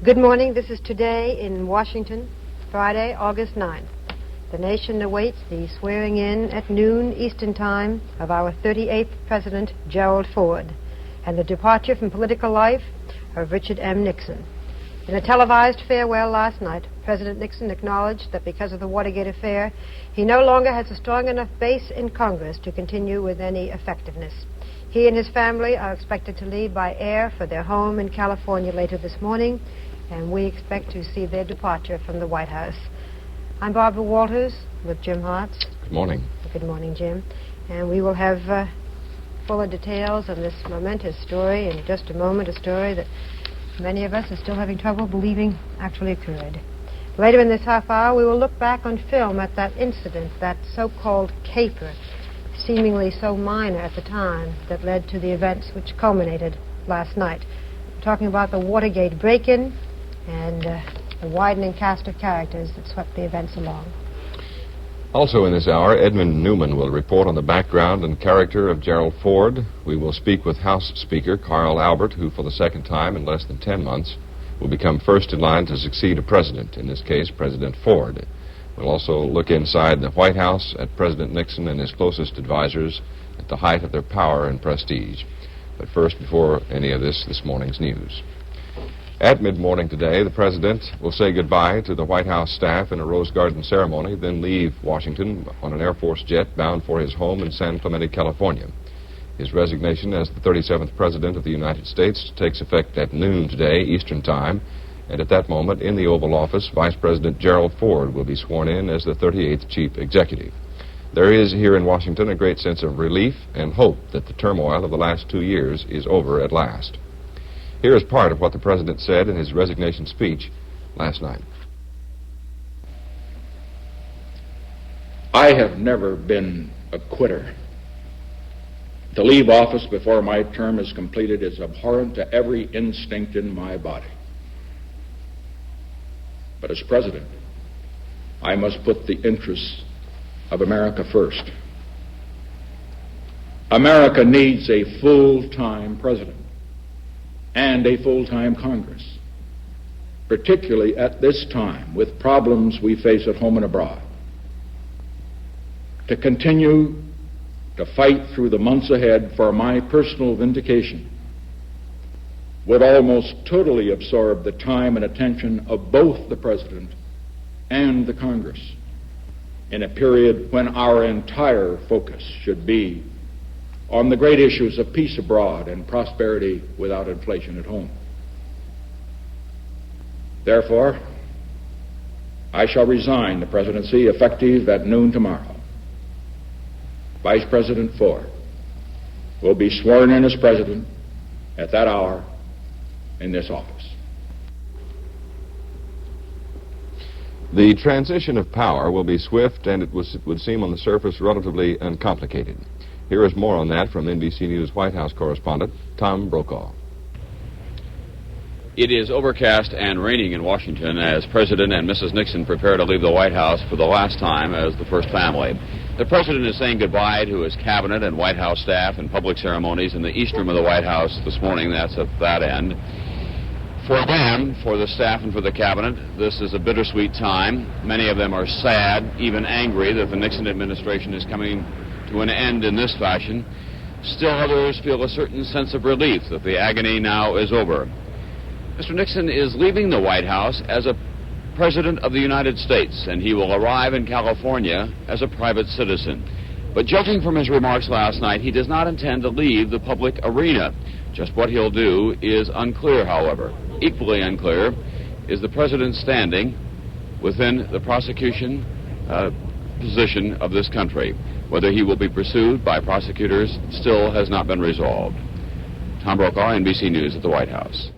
Good morning. This is Today in Washington, Friday, August 9th. The nation awaits the swearing in at noon Eastern Time of our 38th President, Gerald Ford, and the departure from political life of Richard M. Nixon. In a televised farewell last night, President Nixon acknowledged that because of the Watergate affair, he no longer has a strong enough base in Congress to continue with any effectiveness. He and his family are expected to leave by air for their home in California later this morning, and we expect to see their departure from the White House. I'm Barbara Walters with Jim Hartz. Good morning. Good morning, Jim. And we will have fuller details on this momentous story in just a moment, a story that many of us are still having trouble believing actually occurred. Later in this half hour, we will look back on film at that incident, that so-called caper, seemingly so minor at the time, that led to the events which culminated last night. We're talking about the Watergate break-in and the widening cast of characters that swept the events along. Also in this hour, Edmund Newman will report on the background and character of Gerald Ford. We will speak with House Speaker Carl Albert, who for the second time in less than 10 months will become first in line to succeed a president, in this case President Ford. We'll also look inside the White House at President Nixon and his closest advisors at the height of their power and prestige. But first, before any of this morning's news. At mid-morning today, the President will say goodbye to the White House staff in a Rose Garden ceremony, then leave Washington on an Air Force jet bound for his home in San Clemente, California. His resignation as the 37th President of the United States takes effect at noon today, Eastern Time, and at that moment, in the Oval Office, Vice President Gerald Ford will be sworn in as the 38th Chief Executive. There is here in Washington a great sense of relief and hope that the turmoil of the last 2 years is over at last. Here is part of what the President said in his resignation speech last night. I have never been a quitter. To leave office before my term is completed is abhorrent to every instinct in my body. But as President, I must put the interests of America first. America needs a full-time President and a full-time Congress, particularly at this time with problems we face at home and abroad. To continue to fight through the months ahead for my personal vindication would almost totally absorb the time and attention of both the President and the Congress in a period when our entire focus should be on the great issues of peace abroad and prosperity without inflation at home. Therefore, I shall resign the presidency effective at noon tomorrow. Vice President Ford will be sworn in as president at that hour in this office. The transition of power will be swift and it would seem on the surface relatively uncomplicated. Here is more on that from NBC News White House correspondent Tom Brokaw. It is overcast and raining in Washington as President and Mrs. Nixon prepare to leave the White House for the last time as the first family. The President is saying goodbye to his cabinet and White House staff in public ceremonies in the East Room of the White House this morning. That's at that end. For them, for the staff and for the cabinet, this is a bittersweet time. Many of them are sad, even angry that the Nixon administration is coming to an end in this fashion. Still others feel a certain sense of relief that the agony now is over. Mr. Nixon is leaving the White House as a President of the United States, and he will arrive in California as a private citizen. But judging from his remarks last night, he does not intend to leave the public arena. Just what he'll do is unclear, however. Equally unclear is the President's standing within the prosecution position of this country. Whether he will be pursued by prosecutors still has not been resolved. Tom Brokaw, NBC News at the White House.